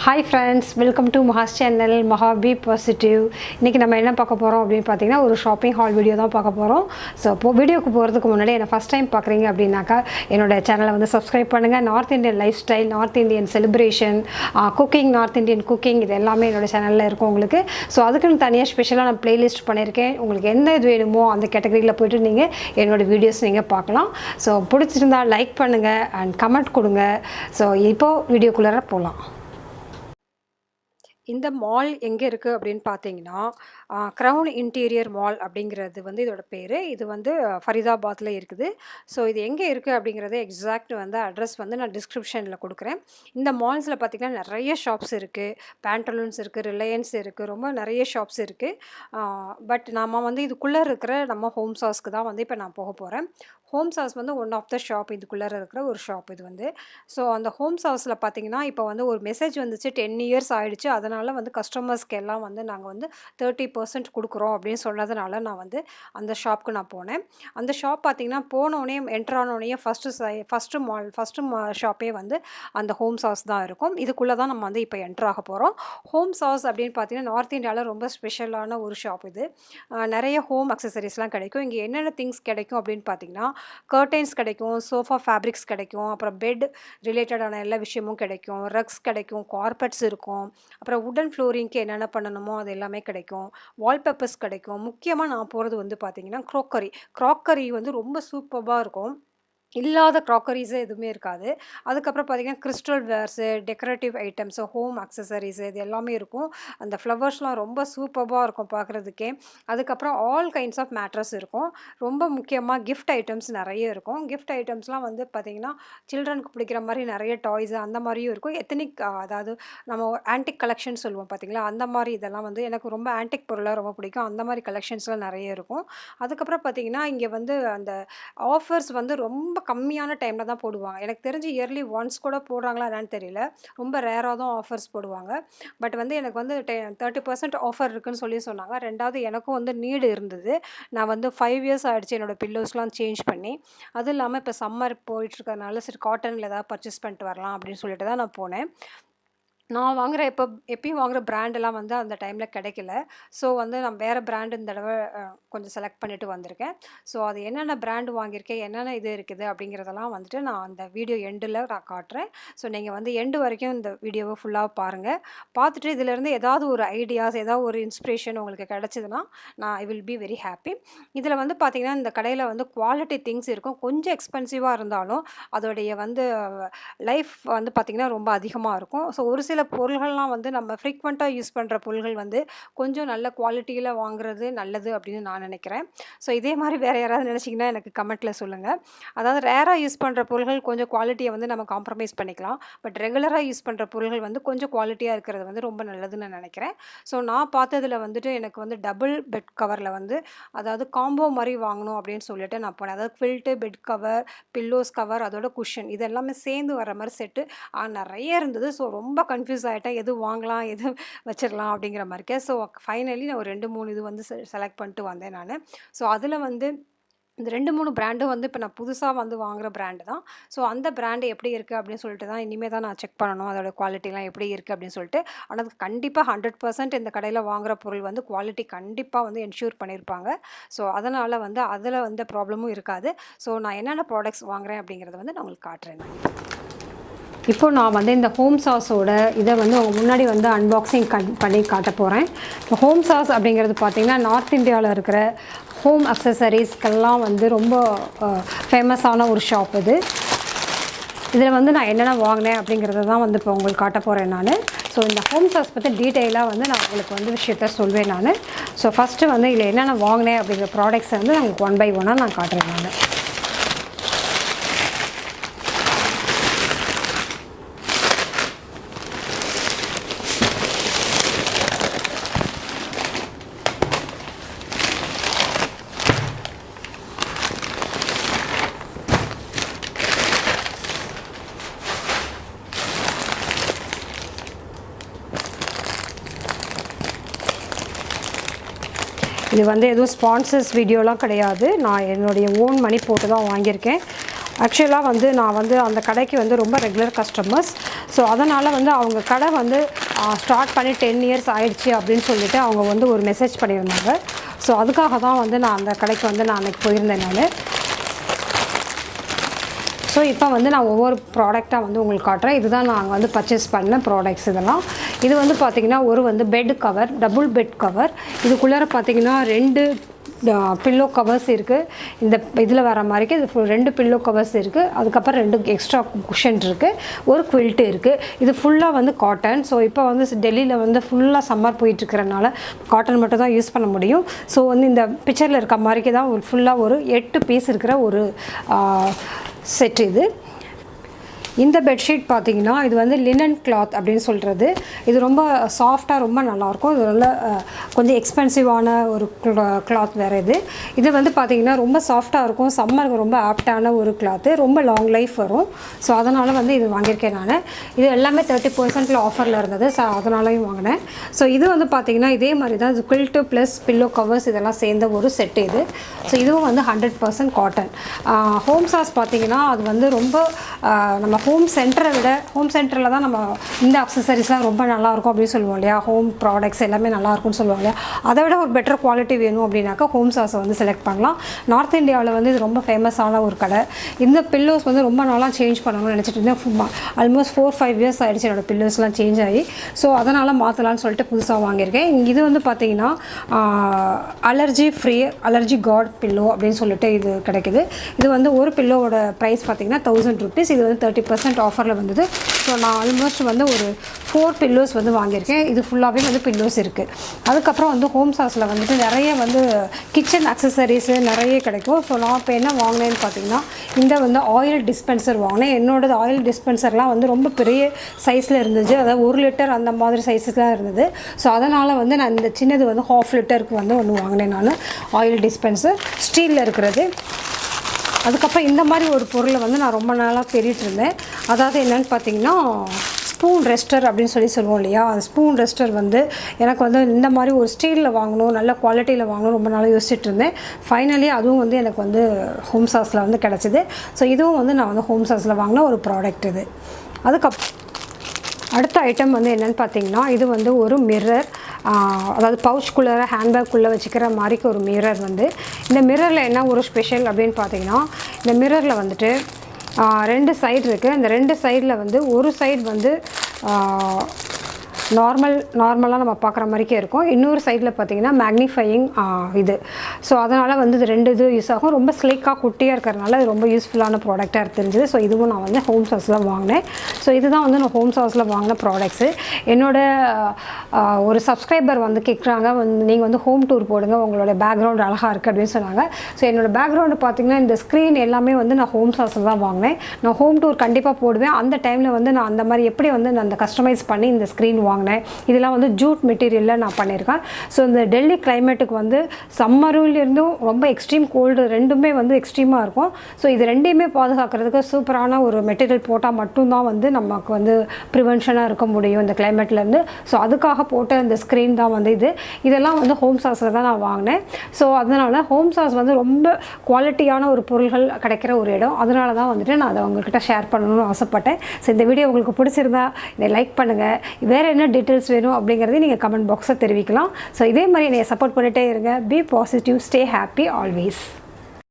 Hi friends, welcome to Maha's channel MAHABEPOSITIVE. இன்னைக்கு நம்ம என்ன பார்க்க போறோம் அப்படினு பாத்தீங்கன்னா ஒரு ஷாப்பிங் ஹால் வீடியோ தான் பார்க்க போறோம். சோ இப்போ வீடியோக்கு போறதுக்கு முன்னாடி என்ன ஃபர்ஸ்ட் டைம் பார்க்கறீங்க அப்படினாக்கா என்னோட சேனலை வந்து Subscribe பண்ணுங்க. North Indian life style, north Indian celebration, cooking, north Indian cooking இது எல்லாமே என்னோட சேனல்ல இருக்கும் உங்களுக்கு. சோ அதுக்கு தனியா ஸ்பெஷலா நான் பிளேலிஸ்ட் பண்ணிருக்கேன். உங்களுக்கு எந்த இது வேணுமோ அந்த கேட்டகரியில போய்ட்டு நீங்க என்னோட வீடியோஸ் நீங்க பார்க்கலாம். சோ பிடிச்சிருந்தா லைக் பண்ணுங்க and கமெண்ட் கொடுங்க. சோ இப்போ வீடியோக்குள்ள போலாம். இந்த மால் எங்கே இருக்குது அப்படின்னு பார்த்தீங்கன்னா க்ரௌன் இன்டீரியர் மால் அப்படிங்கிறது வந்து இதோட பேர். இது வந்து ஃபரிதாபாத்தில் இருக்குது. ஸோ இது எங்கே இருக்குது அப்படிங்கிறது எக்ஸாக்ட் வந்து அட்ரஸ் வந்து நான் டிஸ்கிரிப்ஷனில் கொடுக்குறேன். இந்த மால்ஸில் பார்த்திங்கன்னா நிறைய ஷாப்ஸ் இருக்குது, பேண்டலூன்ஸ் இருக்குது, ரிலையன்ஸ் இருக்குது, ரொம்ப நிறைய ஷாப்ஸ் இருக்குது. பட் நம்ம வந்து இதுக்குள்ளே இருக்கிற நம்ம ஹோம் சாஸ்க்கு தான் வந்து இப்போ நான் போக போகிறேன். ஹோம் சாஸ் வந்து ஒன் ஆஃப் த ஷாப், இதுக்குள்ளே இருக்கிற ஒரு ஷாப் இது வந்து. ஸோ அந்த ஹோம் சாஸில் பார்த்திங்கன்னா இப்போ வந்து ஒரு மெசேஜ் வந்துச்சு, 10 இயர்ஸ் ஆகிடுச்சு, அதனால் வந்து கஸ்டமர்ஸ்க்கு எல்லாம் வந்து நாங்கள் வந்து 30% கொடுக்குறோம் அப்படின்னு சொன்னதுனால நான் வந்து அந்த ஷாப்புக்கு நான் போனேன். அந்த ஷாப் பார்த்திங்கன்னா போனோடனே என்ட்ரு ஆனோடனே ஃபஸ்ட்டு ஷாப்பே வந்து அந்த ஹோம் சாஸ் தான் இருக்கும். இதுக்குள்ளே தான் நம்ம வந்து இப்போ என்ட்ரு ஆக போகிறோம். ஹோம் சாஸ் அப்படின்னு பார்த்தீங்கன்னா நார்த் இந்தியாவில் ரொம்ப ஸ்பெஷலான ஒரு ஷாப் இது. நிறைய ஹோம் அக்சசரிஸ்லாம் கிடைக்கும். இங்கே என்னென்ன திங்ஸ் கிடைக்கும் அப்படின்னு பார்த்தீங்கன்னா கர்டைன்ஸ் கிடைக்கும், சோஃபா ஃபேப்ரிக்ஸ் கிடைக்கும், அப்புறம் பெட் ரிலேட்டடான எல்லா விஷயமும் கிடைக்கும், ரக்ஸ் கிடைக்கும், கார்பெட்ஸ் இருக்கும், அப்புறம் வுடன் ஃப்ளோரிங்க்கு என்னென்ன பண்ணணுமோ அது எல்லாமே கிடைக்கும், வால்பேப்பர்ஸ் கிடைக்கும். முக்கியமாக நான் போகிறது வந்து பார்த்திங்கன்னா க்ராக்கரி வந்து ரொம்ப சூப்பராக இருக்கும். இல்லாத க்ராக்கரிஸே எதுவுமே இருக்காது. அதுக்கப்புறம் பார்த்திங்கன்னா crystal wears, decorative items, home accessories இது எல்லாமே இருக்கும். அந்த ஃப்ளவர்ஸ்லாம் ரொம்ப சூப்பராக இருக்கும் பார்க்குறதுக்கே. அதுக்கப்புறம் ஆல் கைண்ட்ஸ் ஆஃப் மேட்ரஸ் இருக்கும். ரொம்ப முக்கியமாக கிஃப்ட் ஐட்டம்ஸ் நிறைய இருக்கும். கிஃப்ட் ஐட்டம்ஸ்லாம் வந்து பார்த்திங்கன்னா சில்ட்ரனுக்கு பிடிக்கிற மாதிரி நிறைய டாய்ஸு அந்த மாதிரியும் இருக்கும். எத்தனிக் அதாவது நம்ம ஆன்டிக் கலெக்ஷன் சொல்லுவோம் பார்த்திங்களா, அந்த மாதிரி இதெல்லாம் வந்து எனக்கு ரொம்ப ஆன்டிக் பொருளாக ரொம்ப பிடிக்கும். அந்த மாதிரி கலெக்ஷன்ஸ்லாம் நிறைய இருக்கும். அதுக்கப்புறம் பார்த்திங்கன்னா இங்கே வந்து அந்த ஆஃபர்ஸ் வந்து ரொம்ப கம்மியான டைமில் தான் போடுவாங்க. எனக்கு தெரிஞ்சு இயர்லி ஒன்ஸ் கூட போடுறாங்களா என்னன்னு தெரியல. ரொம்ப ரேராக தான் ஆஃபர்ஸ் போடுவாங்க. பட் வந்து எனக்கு வந்து 30% ஆஃபர் இருக்குதுன்னு சொன்னாங்க. ரெண்டாவது எனக்கும் வந்து நீடு இருந்தது. நான் வந்து 5 இயர்ஸ் ஆகிடுச்சு என்னோடய பில்லோஸ்லாம் சேஞ்ச் பண்ணி. அதுவும் இல்லாமல் இப்போ சம்மர் போயிட்டுருக்கறனால சரி காட்டனில் ஏதாவது பர்ச்சேஸ் பண்ணிட்டு வரலாம் அப்படின்னு சொல்லிட்டு தான் நான் போனேன். நான் வாங்குகிற எப்பயும் வாங்குகிற பிராண்டெல்லாம் வந்து அந்த டைமில் கிடைக்கல. ஸோ வந்து நான் வேறு பிராண்டு இந்த தடவை கொஞ்சம் செலக்ட் பண்ணிவிட்டு வந்திருக்கேன். ஸோ அது என்னென்ன பிராண்டு வாங்கியிருக்கேன், என்னென்ன இது இருக்குது அப்படிங்கிறதெல்லாம் வந்துட்டு நான் அந்த வீடியோ எண்டில் நான் காட்டுறேன். ஸோ நீங்கள் வந்து எண்டு வரைக்கும் இந்த வீடியோவை ஃபுல்லாக பாருங்கள். பார்த்துட்டு இதிலேருந்து ஏதாவது ஒரு ஐடியாஸ், ஏதாவது ஒரு இன்ஸ்பிரேஷன் உங்களுக்கு கிடச்சிதுன்னா நான் I will be very happy. இதில் வந்து பார்த்திங்கன்னா இந்த கடையில் வந்து குவாலிட்டி திங்ஸ் இருக்கும். கொஞ்சம் எக்ஸ்பென்சிவாக இருந்தாலும் அதோடைய வந்து லைஃப் வந்து பார்த்திங்கன்னா ரொம்ப அதிகமாக இருக்கும். ஸோ ஒரு சில பொருள்கள்லாம் வந்து நம்ம ஃப்ரீக்வெண்ட்டாக யூஸ் பண்ணுற பொருள்கள் வந்து கொஞ்சம் நல்ல குவாலிட்டியில் வாங்குறது நல்லது அப்படின்னு நான் நினைக்கிறேன். ஸோ இதே மாதிரி வேறு யாராவது நினச்சிங்கன்னா எனக்கு கமெண்ட்டில் சொல்லுங்கள். அதாவது ரேராக யூஸ் பண்ணுற பொருள்கள் கொஞ்சம் குவாலிட்டியை வந்து நம்ம காம்ப்ரமைஸ் பண்ணிக்கலாம். பட் ரெகுலராக யூஸ் பண்ணுற பொருள்கள் வந்து கொஞ்சம் குவாலிட்டியாக இருக்கிறது வந்து ரொம்ப நல்லதுன்னு நான் நினைக்கிறேன். ஸோ நான் பார்த்ததில் வந்துட்டு எனக்கு வந்து டபுள் பெட் கவரில் வந்து அதாவது காம்போ மாதிரி வாங்கணும் அப்படின்னு சொல்லிட்டு நான் போனேன். அதாவது ஃபில்ட்டு, பெட் கவர், பில்லோஸ் கவர், அதோட குஷன் இது எல்லாமே சேர்ந்து வர மாதிரி செட்டு நிறைய இருந்தது. ஸோ ரொம்ப கன்ஃபியூஸ் ஆகிட்டேன், எது வாங்கலாம் எது வச்சிடலாம் அப்படிங்கிற மாதிரிக்கே. ஸோ ஃபைனலி நான் ஒரு 2-3 இது வந்து செலக்ட் பண்ணிட்டு வந்தேன் நான். ஸோ அதில் வந்து இந்த 2-3 பிராண்டும் வந்து இப்போ நான் புதுசாக வந்து வாங்குகிற பிராண்டு தான். ஸோ அந்த பிராண்டு எப்படி இருக்குது அப்படின்னு சொல்லிட்டு தான் இனிமேல் தான் நான் செக் பண்ணணும், அதோட குவாலிட்டிலாம் எப்படி இருக்குது அப்படின்னு சொல்லிட்டு. ஆனால் கண்டிப்பாக 100% இந்த கடையில் வாங்குகிற பொருள் வந்து குவாலிட்டி கண்டிப்பாக வந்து என்ஷூர் பண்ணியிருப்பாங்க. ஸோ அதனால் வந்து அதில் வந்து ப்ராப்ளமும் இருக்காது. ஸோ நான் என்னென்ன ப்ராடக்ட்ஸ் வாங்குகிறேன் அப்படிங்கிறத வந்து நான் உங்களுக்கு காட்டுறேன். இப்போ நான் வந்து இந்த ஹோம் சாஸோட இதை வந்து உங்கள் முன்னாடி வந்து அன்பாக்சிங் பண்ணி காட்ட போகிறேன். இப்போ ஹோம் சாஸ் அப்படிங்கிறது பார்த்திங்கன்னா நார்த் இந்தியாவில் இருக்கிற ஹோம் அக்சசரிஸ்க்கெல்லாம் வந்து ரொம்ப ஃபேமஸான ஒரு ஷாப் இது. இதில் வந்து நான் என்னென்ன வாங்கினேன் அப்படிங்கிறத தான் வந்து இப்போ உங்களுக்கு காட்ட போகிறேன் நான். ஸோ இந்த ஹோம் சாஸ் பற்றி டீட்டெயிலாக வந்து நான் உங்களுக்கு வந்து விஷயத்த சொல்வேன் நான். ஸோ ஃபஸ்ட்டு வந்து இதில் என்னென்ன வாங்கினேன் அப்படிங்கிற ப்ராடக்ட்ஸை வந்து உங்களுக்கு 1 by 1 நான் காட்டுறேன் நான். இது வந்து எதுவும் ஸ்பான்சர்ஸ் வீடியோலாம் கிடையாது. நான் என்னுடைய ஓன் மணி போட்டு தான் வாங்கியிருக்கேன். ஆக்சுவலாக வந்து நான் வந்து அந்த கடைக்கு வந்து ரொம்ப ரெகுலர் கஸ்டமர்ஸ். ஸோ அதனால் வந்து அவங்க கடை வந்து ஸ்டார்ட் பண்ணி 10 இயர்ஸ் ஆயிடுச்சு அப்படின்னு சொல்லிட்டு அவங்க வந்து ஒரு மெசேஜ் பண்ணியிருந்தாங்க. ஸோ அதுக்காக தான் வந்து நான் அந்த கடைக்கு வந்து நான் அன்றைக்கி போயிருந்தேன் நான். ஸோ இப்போ வந்து நான் ஒவ்வொரு ப்ராடக்டாக வந்து உங்களுக்கு காட்டுறேன். இதுதான் நாங்கள் வந்து பர்ச்சேஸ் பண்ண ப்ராடக்ட்ஸ் இதெல்லாம். இது வந்து பார்த்திங்கன்னா ஒரு வந்து bed cover, double bed cover. இதுக்குள்ளார பார்த்திங்கன்னா 2 பில்லோ கவர்ஸ் இருக்குது. இந்த இதில் வர மாதிரிக்கு இது 2 பில்லோ கவர்ஸ் இருக்குது. அதுக்கப்புறம் 2 எக்ஸ்ட்ரா குஷன் இருக்குது. ஒரு குவில்ட்டு இருக்குது. இது ஃபுல்லாக வந்து காட்டன். ஸோ இப்போ வந்து டெல்லியில் வந்து ஃபுல்லாக சம்மர் போயிட்டுருக்கிறனால காட்டன் மட்டும் தான் யூஸ் பண்ண முடியும். ஸோ வந்து இந்த பிக்சரில் இருக்க மாதிரிக்கு தான் ஒரு ஃபுல்லாக ஒரு 8 பீஸ் இருக்கிற ஒரு செட் இது. இந்த பெட்ஷீட் பார்த்திங்கன்னா இது வந்து லினன் கிளாத் அப்படின்னு சொல்கிறது. இது ரொம்ப சாஃப்டாக ரொம்ப நல்லாயிருக்கும். இது நல்ல கொஞ்சம் எக்ஸ்பென்சிவான ஒரு கிளாத் வேறு. இது வந்து பார்த்திங்கன்னா ரொம்ப சாஃப்டாக இருக்கும். சம்மருக்கு ரொம்ப ஆப்டான ஒரு கிளாத்து. ரொம்ப லாங் லைஃப் வரும். ஸோ அதனால் வந்து இது வாங்கியிருக்கேன் நான். இது எல்லாமே 30% ஆஃபரில் இருந்தது. ஸோ அதனாலையும் வாங்கினேன். ஸோ இது வந்து பார்த்திங்கன்னா இதே மாதிரி தான். இது குவில்ட்டு ப்ளஸ் பில்லோ கவர்ஸ் இதெல்லாம் சேர்ந்த ஒரு செட்டு இது. ஸோ இதுவும் வந்து 100% காட்டன். ஹோம் சாஸ் பார்த்திங்கன்னா அது வந்து ரொம்ப நம்ம ஹோம் சென்டரை விட ஹோம் சென்டரில் தான் நம்ம இந்த அக்சசரிஸ்லாம் ரொம்ப நல்லாயிருக்கும் அப்படின்னு சொல்லுவோம் இல்லையா. ஹோம் ப்ராடக்ட்ஸ் எல்லாமே நல்லாயிருக்கும்னு சொல்லுவாங்க இல்லையா. அதை விட ஒரு பெட்டர் குவாலிட்டி வேணும் அப்படின்னாக்கா ஹோம் சாஸை வந்து செலக்ட் பண்ணலாம். நார்த் இந்தியாவில் வந்து இது ரொம்ப ஃபேமஸான ஒரு கடை. இந்த பில்லோஸ் வந்து ரொம்ப நாளாக சேஞ்ச் பண்ணணும்னு நினச்சிட்டு இருந்தேன். ஆல்மோஸ்ட் 4-5 இயர்ஸ் ஆகிடுச்சு என்னோடய பில்லோஸ்லாம் சேஞ்ச் ஆகி. ஸோ அதனால் மாற்றலான்னு சொல்லிட்டு புதுசாக வாங்கியிருக்கேன். இது வந்து பார்த்திங்கன்னா allergy free allergy cot pillow அப்படின்னு சொல்லிட்டு இது கிடைக்குது. இது வந்து ஒரு பில்லோவோட ப்ரைஸ் பார்த்திங்கன்னா 1000 rupees. இது வந்து 30% ஆஃபரில் வந்தது. ஸோ நான் ஆல்மோஸ்ட் வந்து ஒரு 4 பில்லோஸ் வந்து வாங்கியிருக்கேன். இது ஃபுல்லாகவே வந்து பில்லோஸ் இருக்குது. அதுக்கப்புறம் வந்து ஹோம் சாஸில் வந்துட்டு நிறைய வந்து கிச்சன் அக்சசரிஸு நிறைய கிடைக்கும். ஸோ நான் இப்போ என்ன வாங்கினேன்னு பார்த்தீங்கன்னா இந்த வந்து ஆயில் டிஸ்பென்சர் வாங்கினேன். என்னோடது ஆயில் டிஸ்பென்சர்லாம் வந்து ரொம்ப பெரிய சைஸில் இருந்துச்சு. அதாவது 1 லிட்டர் அந்த மாதிரி சைஸஸ்லாம் இருந்தது. ஸோ அதனால் வந்து நான் இந்த சின்னது வந்து 1/2 லிட்டருக்கு வந்து ஒன்று வாங்கினேன் நான். ஆயில் டிஸ்பென்சர் ஸ்டீலில் இருக்கிறது. அதுக்கப்புறம் இந்த மாதிரி ஒரு பொருளை வந்து நான் ரொம்ப நாளாக தேடிட்டு இருந்தேன். அதாவது என்னென்னு பார்த்தீங்கன்னா ஸ்பூன் ரெஸ்டர் அப்படின்னு சொல்லுவோம் இல்லையா. அந்த ஸ்பூன் ரெஸ்டர் வந்து எனக்கு வந்து இந்த மாதிரி ஒரு ஸ்டீலில் வாங்கணும், நல்ல குவாலிட்டியில் வாங்கணும் ரொம்ப நாளாக யோசிச்சுட்டு இருந்தேன். ஃபைனலி அதுவும் வந்து எனக்கு வந்து ஹோம் சாஸில் வந்து கிடச்சிது. ஸோ இதுவும் வந்து நான் வந்து ஹோம் சாஸில் வாங்கின ஒரு ப்ராடக்ட் இது. அதுக்கப்புறம் அடுத்த ஐட்டம் வந்து என்னென்னு பார்த்தீங்கன்னா இது வந்து ஒரு மிரர். அதாவது பவுச்சுக்குள்ளே ஹேண்ட்பேக்குள்ளே வச்சுக்கிற மாதிரிக்கு ஒரு மிரர் வந்து. இந்த மிரரில் என்ன ஒரு ஸ்பெஷல் அப்படின்னு பார்த்தீங்கன்னா இந்த மிரரில் வந்துட்டு 2 சைடு இருக்குது. அந்த 2 சைடில் வந்து ஒரு சைடு வந்து நார்மலாக நம்ம பார்க்குற மாதிரிக்கே இருக்கும். இன்னொரு சைடில் பார்த்திங்கன்னா மேக்னிஃபையிங் இது. ஸோ அதனால் வந்து இது 2 இது யூஸ் ஆகும். ரொம்ப ஸ்லிக்காக குட்டியாக இருக்கிறதுனால இது ரொம்ப யூஸ்ஃபுல்லான ப்ராடக்டாக தெரிஞ்சுது. ஸோ இதுவும் நான் வந்து ஹோம் சாஸில் வாங்கினேன். ஸோ இதுதான் வந்து நான் ஹோம் சாஸில் வாங்கின ப்ராடக்ட்ஸு. ஒரு சப்ஸ்கிரைபர் வந்து கேட்குறாங்க வந்து நீங்கள் வந்து ஹோம் டூர் போடுங்க, உங்களோட பேக்ரவுண்ட் அழகாக இருக்குது அப்படின்னு சொன்னாங்க. ஸோ என்னோடய பேக்ரவுண்டு பார்த்திங்கன்னா இந்த ஸ்க்ரீன் எல்லாமே வந்து நான் ஹோம் சாஸில் தான் வாங்கினேன். நான் ஹோம் டூர் கண்டிப்பாக போடுவேன். அந்த டைமில் வந்து நான் அந்த மாதிரி எப்படி வந்து நான் அந்த கஸ்டமைஸ் பண்ணி இந்த ஸ்க்ரீன் வாங்கினேன். இதெல்லாம் வந்து ஜூட் மெட்டீரியலில் நான் பண்ணியிருக்கேன். ஸோ இந்த டெல்லி கிளைமேட்டுக்கு வந்து சம்மருலேருந்தும் ரொம்ப எக்ஸ்ட்ரீம் கோல்டு ரெண்டுமே வந்து எக்ஸ்ட்ரீமாக இருக்கும். ஸோ இது ரெண்டையுமே பாதுகாக்கிறதுக்கு சூப்பரான ஒரு மெட்டீரியல் போட்டால் மட்டும்தான் வந்து நமக்கு வந்து ப்ரிவென்ஷனாக இருக்க முடியும் இந்த கிளைமேட்லேருந்து. ஸோ அதுக்காக போட்ட இந்த ஸ்க்ரீன் தான் வந்து இதெல்லாம் வந்து ஹோம் சாஸில் தான் நான் வாங்கினேன். ஸோ அதனால் ஹோம் சாஸ் வந்து ரொம்ப குவாலிட்டியான ஒரு பொருள்கள் கிடைக்கிற ஒரு இடம். அதனால தான் வந்துட்டு நான் அதை உங்கள்கிட்ட ஷேர் பண்ணணும்னு ஆசைப்பட்டேன். ஸோ இந்த வீடியோ உங்களுக்கு பிடிச்சிருந்தா இதை லைக் பண்ணுங்கள். வேறு என்ன டீட்டெயில்ஸ் வேணும் அப்படிங்கிறதையும் நீங்கள் கமெண்ட் பாக்ஸில் தெரிவிக்கலாம். ஸோ இதே மாதிரி என்னை சப்போர்ட் பண்ணிகிட்டே இருங்க. Be positive, stay happy always.